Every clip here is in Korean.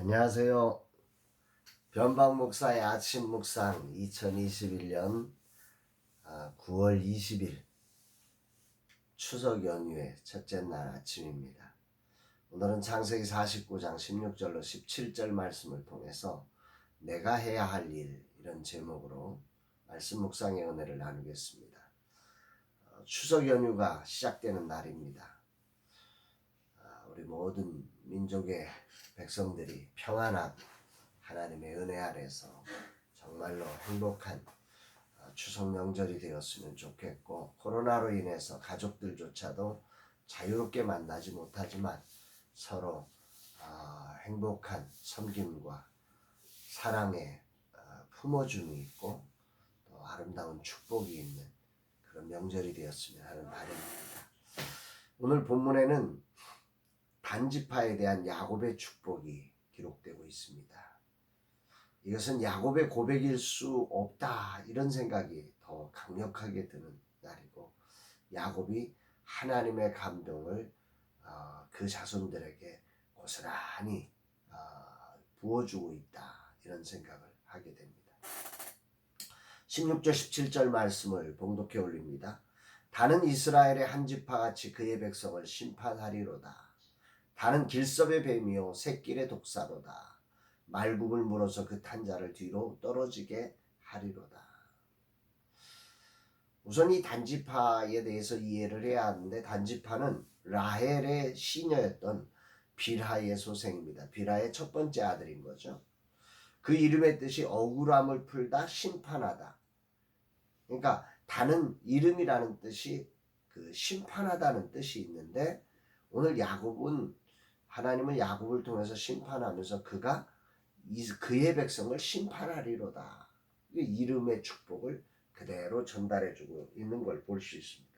안녕하세요. 변방 목사의 아침 묵상 2021년 9월 20일 추석 연휴의 첫째 날 아침입니다. 오늘은 창세기 49장 16절로 17절 말씀을 통해서 내가 해야 할 일, 이런 제목으로 말씀 묵상의 은혜를 나누겠습니다. 추석 연휴가 시작되는 날입니다. 우리 모든 민족의 백성들이 평안하고 하나님의 은혜 아래서 정말로 행복한 추석 명절이 되었으면 좋겠고, 코로나로 인해서 가족들조차도 자유롭게 만나지 못하지만 서로 행복한 섬김과 사랑의 품어줌이 있고 또 아름다운 축복이 있는 그런 명절이 되었으면 하는 바람입니다. 오늘 본문에는 단지파에 대한 야곱의 축복이 기록되고 있습니다. 이것은 야곱의 고백일 수 없다, 이런 생각이 더 강력하게 드는 날이고, 야곱이 하나님의 감동을 그 자손들에게 고스란히 부어주고 있다, 이런 생각을 하게 됩니다. 16절 17절 말씀을 봉독해 올립니다. 다는 이스라엘의 한 지파같이 그의 백성을 심판하리로다. 다는 길섭의 뱀이요 샛길의 독사로다. 말굽을 물어서 그 탄자를 뒤로 떨어지게 하리로다. 우선 이 단지파에 대해서 이해를 해야 하는데, 단지파는 라헬의 시녀였던 빌하의 소생입니다. 빌하의 첫 번째 아들인 거죠. 그 이름의 뜻이 억울함을 풀다, 심판하다. 그러니까 다는 이름이라는 뜻이 그 심판하다는 뜻이 있는데, 오늘 야곱은 하나님은 야곱을 통해서 심판하면서 그의 백성을 심판하리로다. 이름의 축복을 그대로 전달해주고 있는 걸 볼 수 있습니다.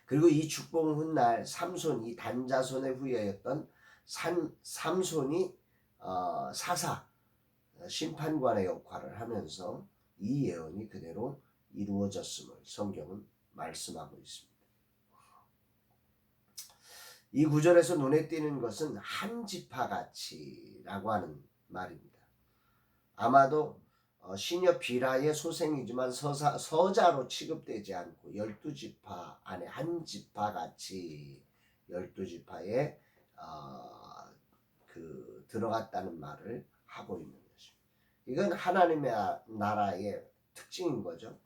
그리고 이 축복 훗날 삼손이 단자손의 후예였던 삼손이 사사 심판관의 역할을 하면서 이 예언이 그대로 이루어졌음을 성경은 말씀하고 있습니다. 이 구절에서 눈에 띄는 것은 한 지파같이라고 하는 말입니다. 아마도 시녀 빌하의 소생이지만 서자로 취급되지 않고 12지파 안에 한 지파같이 12지파에 들어갔다는 말을 하고 있는 것입니다. 이건 하나님의 나라의 특징인 거죠.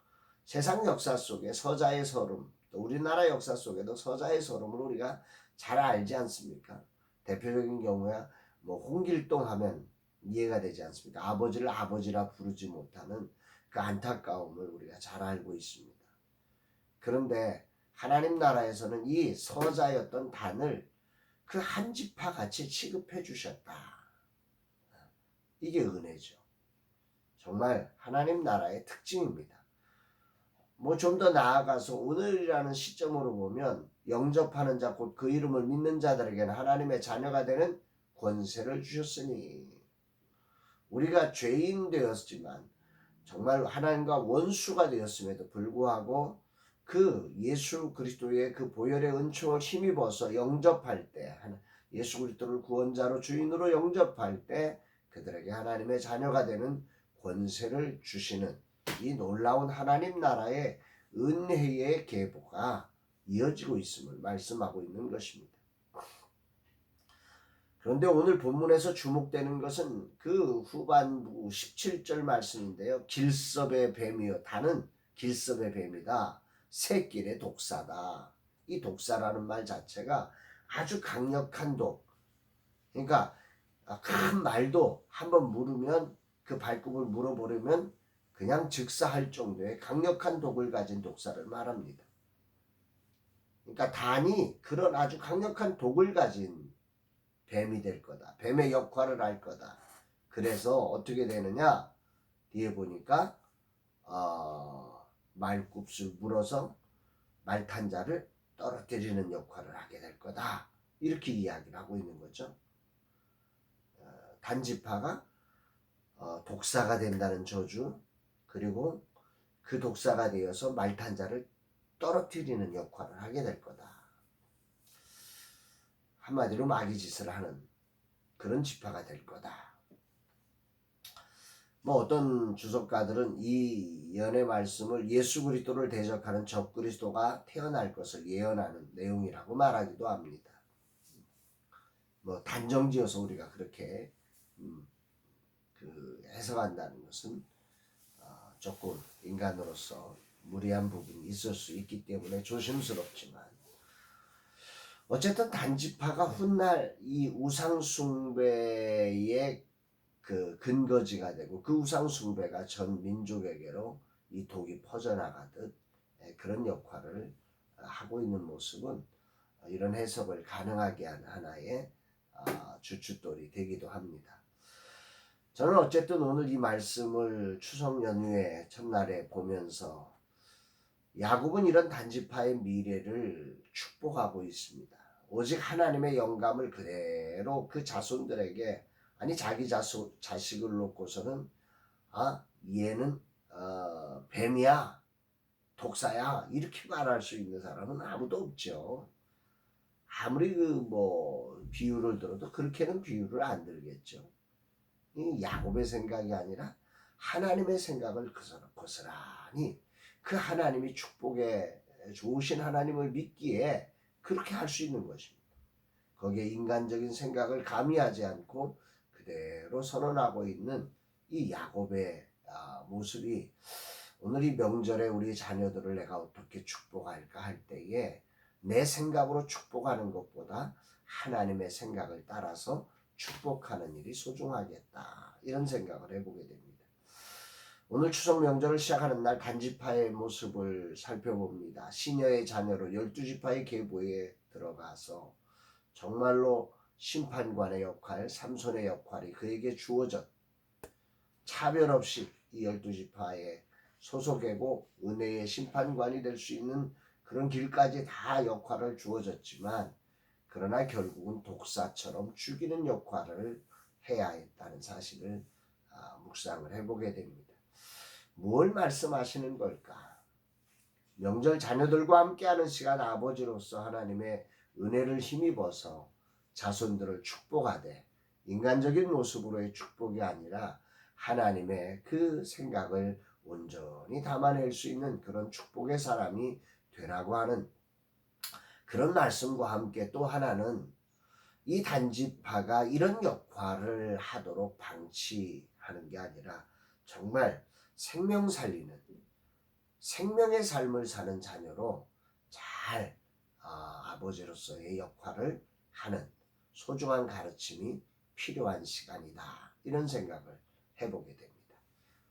세상 역사 속에 서자의 서름, 또 우리나라 역사 속에도 서자의 서름을 우리가 잘 알지 않습니까? 대표적인 경우야 홍길동 하면 이해가 되지 않습니까? 아버지를 아버지라 부르지 못하는 그 안타까움을 우리가 잘 알고 있습니다. 그런데 하나님 나라에서는 이 서자였던 단을 그 한 지파 같이 취급해 주셨다. 이게 은혜죠. 정말 하나님 나라의 특징입니다. 좀 더 나아가서 오늘이라는 시점으로 보면 영접하는 자, 곧 그 이름을 믿는 자들에게는 하나님의 자녀가 되는 권세를 주셨으니, 우리가 죄인 되었지만 정말 하나님과 원수가 되었음에도 불구하고 그 예수 그리스도의 그 보혈의 은총을 힘입어서 영접할 때, 예수 그리스도를 구원자로 주인으로 영접할 때 그들에게 하나님의 자녀가 되는 권세를 주시는 이 놀라운 하나님 나라의 은혜의 계보가 이어지고 있음을 말씀하고 있는 것입니다. 그런데 오늘 본문에서 주목되는 것은 그 후반부 17절 말씀인데요. 길섭의 뱀이요, 다는 길섭의 뱀이다. 샛길의 독사다. 이 독사라는 말 자체가 아주 강력한 독. 그러니까 큰 말도 한번 물으면, 그 발굽을 물어버리면 그냥 즉사할 정도의 강력한 독을 가진 독사를 말합니다. 그러니까 단이 그런 아주 강력한 독을 가진 뱀이 될 거다. 뱀의 역할을 할 거다. 그래서 어떻게 되느냐? 뒤에 보니까 말굽을 물어서 말탄자를 떨어뜨리는 역할을 하게 될 거다. 이렇게 이야기를 하고 있는 거죠. 단지파가 독사가 된다는 저주, 그리고 그 독사가 되어서 말탄자를 떨어뜨리는 역할을 하게 될 거다. 한마디로 마귀짓을 하는 그런 지파가 될 거다. 뭐 어떤 주석가들은 이 예언의 말씀을 예수 그리스도를 대적하는 적그리스도가 태어날 것을 예언하는 내용이라고 말하기도 합니다. 뭐 단정지어서 우리가 그렇게 해석한다는 것은 조금 인간으로서 무리한 부분이 있을 수 있기 때문에 조심스럽지만, 어쨌든 단지파가 훗날 이 우상숭배의 그 근거지가 되고, 그 우상숭배가 전 민족에게로 이 독이 퍼져나가듯 그런 역할을 하고 있는 모습은 이런 해석을 가능하게 하는 하나의 주춧돌이 되기도 합니다. 저는 어쨌든 오늘 이 말씀을 추석 연휴의 첫날에 보면서 야곱은 이런 단지파의 미래를 축복하고 있습니다. 오직 하나님의 영감을 그대로 그 자손들에게, 아니 자기 자식을 놓고서는 얘는 뱀이야, 독사야, 이렇게 말할 수 있는 사람은 아무도 없죠. 아무리 비유를 들어도 그렇게는 비유를 안 들겠죠. 이 야곱의 생각이 아니라 하나님의 생각을 고스란히 그 하나님이 축복에 좋으신 하나님을 믿기에 그렇게 할 수 있는 것입니다. 거기에 인간적인 생각을 가미하지 않고 그대로 선언하고 있는 이 야곱의 모습이, 오늘 이 명절에 우리 자녀들을 내가 어떻게 축복할까 할 때에 내 생각으로 축복하는 것보다 하나님의 생각을 따라서 축복하는 일이 소중하겠다, 이런 생각을 해보게 됩니다. 오늘 추석 명절을 시작하는 날 단지파의 모습을 살펴봅니다. 시녀의 자녀로 12지파의 계보에 들어가서 정말로 심판관의 역할, 삼손의 역할이 그에게 주어졌, 차별 없이 이 12지파의 소속이고 은혜의 심판관이 될 수 있는 그런 길까지 다 역할을 주어졌지만, 그러나 결국은 독사처럼 죽이는 역할을 해야 했다는 사실을 묵상을 해보게 됩니다. 뭘 말씀하시는 걸까? 명절 자녀들과 함께하는 시간, 아버지로서 하나님의 은혜를 힘입어서 자손들을 축복하되, 인간적인 모습으로의 축복이 아니라 하나님의 그 생각을 온전히 담아낼 수 있는 그런 축복의 사람이 되라고 하는 그런 말씀과 함께, 또 하나는 이 단지파가 이런 역할을 하도록 방치하는 게 아니라 정말 생명 살리는, 생명의 삶을 사는 자녀로 잘 아버지로서의 역할을 하는 소중한 가르침이 필요한 시간이다, 이런 생각을 해보게 됩니다.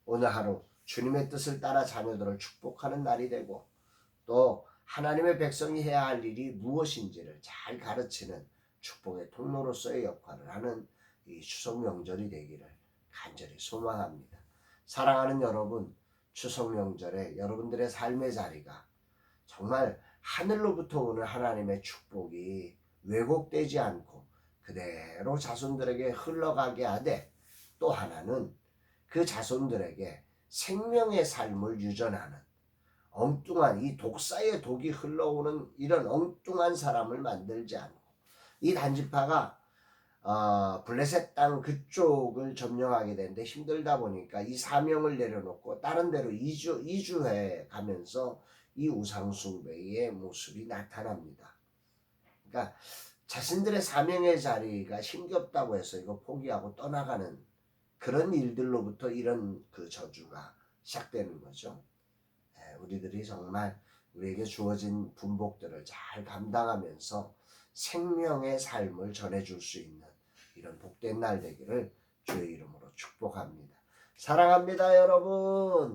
오늘 하루 주님의 뜻을 따라 자녀들을 축복하는 날이 되고, 또 하나님의 백성이 해야 할 일이 무엇인지를 잘 가르치는 축복의 통로로서의 역할을 하는 이 추석 명절이 되기를 간절히 소망합니다. 사랑하는 여러분, 추석 명절에 여러분들의 삶의 자리가 정말 하늘로부터 오는 하나님의 축복이 왜곡되지 않고 그대로 자손들에게 흘러가게 하되, 또 하나는 그 자손들에게 생명의 삶을 유전하는 엉뚱한, 이 독사의 독이 흘러오는 이런 엉뚱한 사람을 만들지 않고, 이 단지파가 블레셋 땅 그쪽을 점령하게 되는데 힘들다 보니까 이 사명을 내려놓고 다른 데로 이주해 가면서 이 우상숭배의 모습이 나타납니다. 그러니까 자신들의 사명의 자리가 힘겹다고 해서 이거 포기하고 떠나가는 그런 일들로부터 이런 그 저주가 시작되는 거죠. 우리들이 정말 우리에게 주어진 분복들을 잘 감당하면서 생명의 삶을 전해줄 수 있는 이런 복된 날 되기를 주의 이름으로 축복합니다. 사랑합니다, 여러분.